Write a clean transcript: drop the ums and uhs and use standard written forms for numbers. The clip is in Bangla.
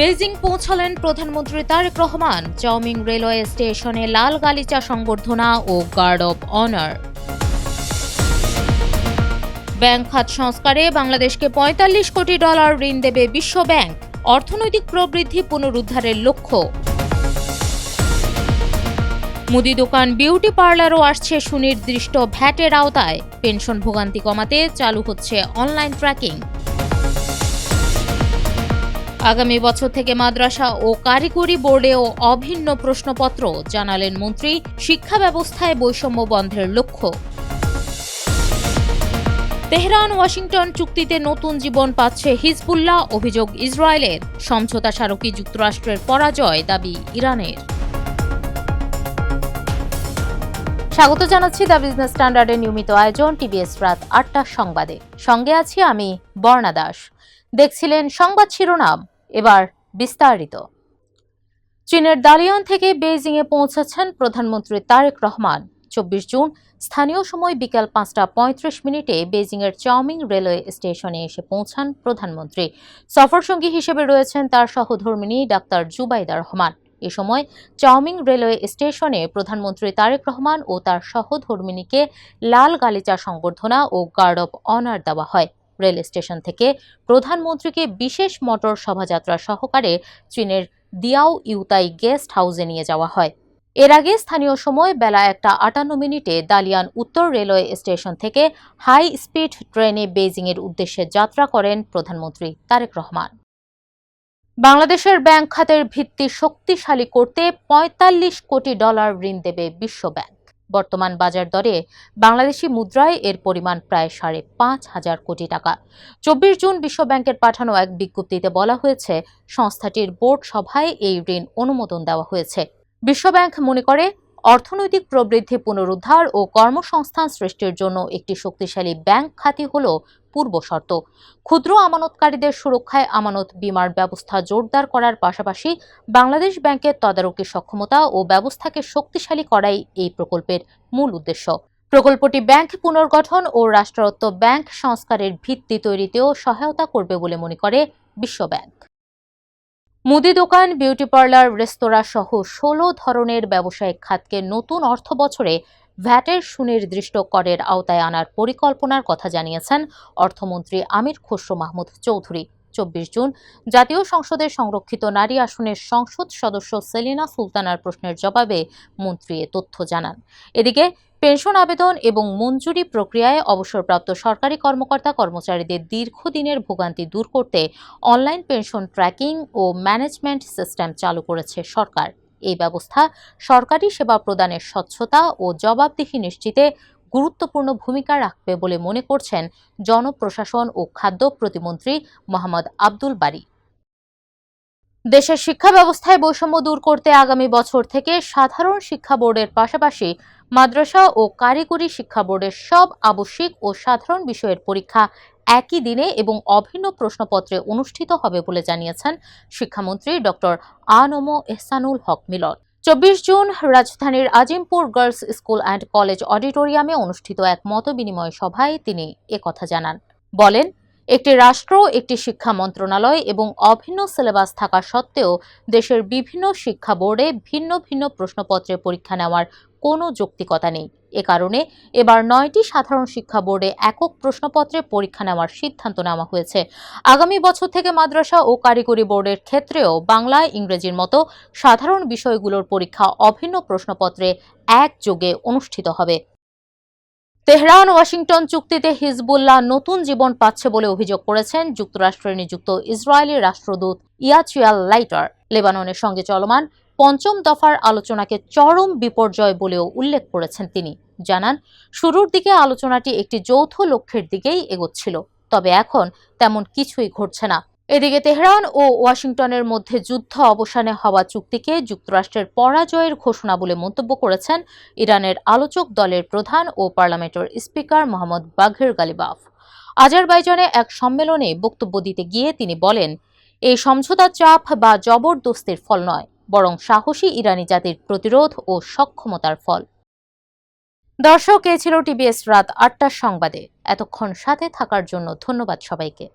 বেজিং পৌঁছালেন প্রধানমন্ত্রী তারেক রহমান। চাওমিং রেলওয়ে স্টেশনে লাল গালিচা সংবর্ধনা ও গার্ড অব অনার। ব্যাংক খাত সংস্কারে বাংলাদেশকে $45 কোটি ঋণ দেবে বিশ্ব ব্যাংক। অর্থনৈতিক প্রবৃদ্ধি পুনরুদ্ধারের লক্ষ্য। মুদি দোকান, বিউটি পার্লারও আসছে সুনির্দিষ্ট ভ্যাটের আওতায়। পেনশন ভোগান্তি কমাতে চালু হচ্ছে অনলাইন ট্র্যাকিং। আগামী বছর থেকে মাদ্রাসা ও কারিগরি বোর্ডেও অভিন্ন প্রশ্নপত্র, জানালেন মন্ত্রী। শিক্ষা ব্যবস্থায় বৈষম্য বন্ধের লক্ষ্য। তেহরান ওয়াশিংটন চুক্তিতে নতুন জীবন পাচ্ছে হিজবুল্লাহ, অভিযোগ ইসরায়েলের। সমঝোতা স্মারকে যুক্তরাষ্ট্রের পরাজয়, দাবি ইরানের। স্বাগত জানাচ্ছি দ্য বিজনেস স্ট্যান্ডার্ডের নিয়মিত আয়োজন টিবিএস রাত ৮টার সংবাদে। সঙ্গে আছি আমি বর্ণা দাস। দেখছিলেন সংবাদ শিরোনাম, এবার বিস্তারিত। চীনের দালিয়ান থেকে বেইজিংয়ে পৌঁছেছেন প্রধানমন্ত্রী তারেক রহমান। ২৪ জুন স্থানীয় সময় বিকেল ৫টা ৩৫ বেইজিংয়ের চাওমিং রেলওয়ে স্টেশনে এসে পৌঁছান প্রধানমন্ত্রী। সফরসঙ্গী হিসেবে রয়েছেন তার সহধর্মিণী ডাক্তার জুবাইদা রহমান। এ সময় চাওমিং রেলওয়ে স্টেশনে প্রধানমন্ত্রী তারেক রহমান ও তার সহধর্মিণীকে লাল গালিচা সংবর্ধনা ও গার্ড অব অনার দেওয়া হয়। রেল স্টেশন থেকে প্রধানমন্ত্রীকে বিশেষ মোটর শোভাযাত্রা সহকারে চীনের দিয়াও ইউতাই গেস্ট হাউসে নিয়ে যাওয়া হয়। এর আগে স্থানীয় সময় বেলা ১টা ৫৮ দালিয়ান উত্তর রেলওয়ে স্টেশন থেকে হাই স্পিড ট্রেনে বেইজিংয়ের উদ্দেশ্যে যাত্রা করেন প্রধানমন্ত্রী তারেক রহমান। বাংলাদেশের ব্যাংক খাতের ভিত্তি শক্তিশালী করতে $৪৫ কোটি ঋণ দেবে বিশ্ব ব্যাংক। বর্তমান বাজার দরে বাংলাদেশি মুদ্রায় এর পরিমাণ প্রায় ৫,৫০০ কোটি টাকা। ২৪ জুন বিশ্ব ব্যাংকের পাঠানো এক বিজ্ঞপ্তিতে বলা হয়েছে, সংস্থাটির বোর্ড সভায় এই ঋণ অনুমোদন দেওয়া হয়েছে। বিশ্বব্যাংক মনে করে, অর্থনৈতিক প্রবৃদ্ধি পুনরুদ্ধার ও কর্মসংস্থান সৃষ্টির জন্য একটি শক্তিশালী ব্যাংক খাতই হল পূর্বশর্ত। ক্ষুদ্র আমানতকারীদের সুরক্ষায় আমানত বীমার ব্যবস্থা জোরদার করার পাশাপাশি বাংলাদেশ ব্যাংকের তদারকি সক্ষমতা ও ব্যবস্থাকে শক্তিশালী করাই এই প্রকল্পের মূল উদ্দেশ্য। প্রকল্পটি ব্যাংক পুনর্গঠন ও রাষ্ট্রায়ত্ত ব্যাংক সংস্কারের ভিত্তি তৈরিতেও সহায়তা করবে বলে মনে করে বিশ্ব ব্যাংক। মুদি দোকান, বিউটি পার্লার, রেস্তোরাঁ সহ ১৬ ধরনের ব্যবসায়িক খাতকে নতুন অর্থবছরে ভ্যাটের সুনির্দিষ্ট করের আওতায় আনার পরিকল্পনার কথা জানিয়েছেন অর্থমন্ত্রী আমির খসরু মাহমুদ চৌধুরী। ২৪ জুন জাতীয় সংসদের সংরক্ষিত নারী আসনের সংসদ সদস্য সেলিনা সুলতানার প্রশ্নের জবাবে মন্ত্রী এ তথ্য জানান। এদিকে পেনশন আবেদন এবং মঞ্জুরি প্রক্রিয়ায় অবসরপ্রাপ্ত সরকারি কর্মকর্তা-কর্মচারীদের দীর্ঘদিনের ভোগান্তি দূর করতে অনলাইন পেনশন ট্র্যাকিং ও ম্যানেজমেন্ট সিস্টেম চালু করেছে সরকার। এই ব্যবস্থা সরকারি সেবা প্রদানের স্বচ্ছতা ও জবাবদিহি নিশ্চিতে গুরুত্বপূর্ণ ভূমিকা রাখবে বলে মনে করছেন জনপ্রশাসন ও খাদ্য প্রতিমন্ত্রী মোহাম্মদ আব্দুল বারী। দেশের শিক্ষা ব্যবস্থায় বৈষম্য দূর করতে আগামী বছর থেকে সাধারণ শিক্ষা বোর্ডের পাশাপাশি মাদ্রাসা ও কারিগরি শিক্ষা বোর্ডের সব আবশ্যিক ও সাধারণ বিষয়ের পরীক্ষা একই দিনে এবং অভিন্ন প্রশ্নপত্রে অনুষ্ঠিত হবে বলে জানিয়েছেন শিক্ষামন্ত্রী ডক্টর আ.ন.ম এহসানুল হক মিলন। ২৪ জুন রাজধানীর Azimpur girls school and college অডিটোরিয়ামে অনুষ্ঠিত এক মতবিনিময় সভায় তিনি একথা জানান। বলেন, একটি রাষ্ট্র, একটি শিক্ষা মন্ত্রণালয় এবং অভিন্ন সিলেবাস থাকা সত্ত্বেও দেশের বিভিন্ন শিক্ষা বোর্ডে ভিন্ন ভিন্ন প্রশ্নপত্রে পরীক্ষা নেওয়ার কোনো যৌক্তিকতা নেই। এ কারণে এবার ৯টি সাধারণ শিক্ষা বোর্ডে একক প্রশ্নপত্রে পরীক্ষা নেওয়ার সিদ্ধান্ত নেওয়া হয়েছে। আগামী বছর থেকে মাদ্রাসা ও কারিগরি বোর্ডের ক্ষেত্রেও বাংলা, ইংরেজির মতো সাধারণ বিষয়গুলোর পরীক্ষা অভিন্ন প্রশ্নপত্রে একযোগে অনুষ্ঠিত হবে। তেহরান ওয়াশিংটন চুক্তিতে হিজবুল্লাহ নতুন জীবন পাচ্ছে বলে অভিযোগ করেছেন যুক্তরাষ্ট্রে নিযুক্ত ইসরায়েলি রাষ্ট্রদূত ইয়াচিয়াল লাইটার। লেবাননের সঙ্গে চলমান ৫ম দফার আলোচনাকে চরম বিপর্যয় বলেও উল্লেখ করেছেন তিনি। জানান, শুরুর দিকে আলোচনাটি একটি যৌথ লক্ষ্যের দিকেই এগোচ্ছিল, তবে এখন তেমন কিছুই ঘটছে না। এদিকে তেহরান ও ওয়াশিংটনের মধ্যে যুদ্ধ অবসানে হওয়া চুক্তিকে যুক্তরাষ্ট্রের পরাজয়ের ঘোষণা বলে মন্তব্য করেছেন ইরানের আলোচক দলের প্রধান ও পার্লামেন্টের স্পিকার মোহাম্মদ বাঘের গালিবাফ। আজারবাইজানে এক সম্মেলনে বক্তব্য দিতে গিয়ে তিনি বলেন, এই সমঝোতা চাপ বা জবরদস্তির ফল নয়, বরং সাহসী ইরানি জাতির প্রতিরোধ ও সক্ষমতার ফল। দর্শক, এ ছিল টিবিএস রাত ৮টার সংবাদে। এতক্ষণ সাথে থাকার জন্য ধন্যবাদ সবাইকে।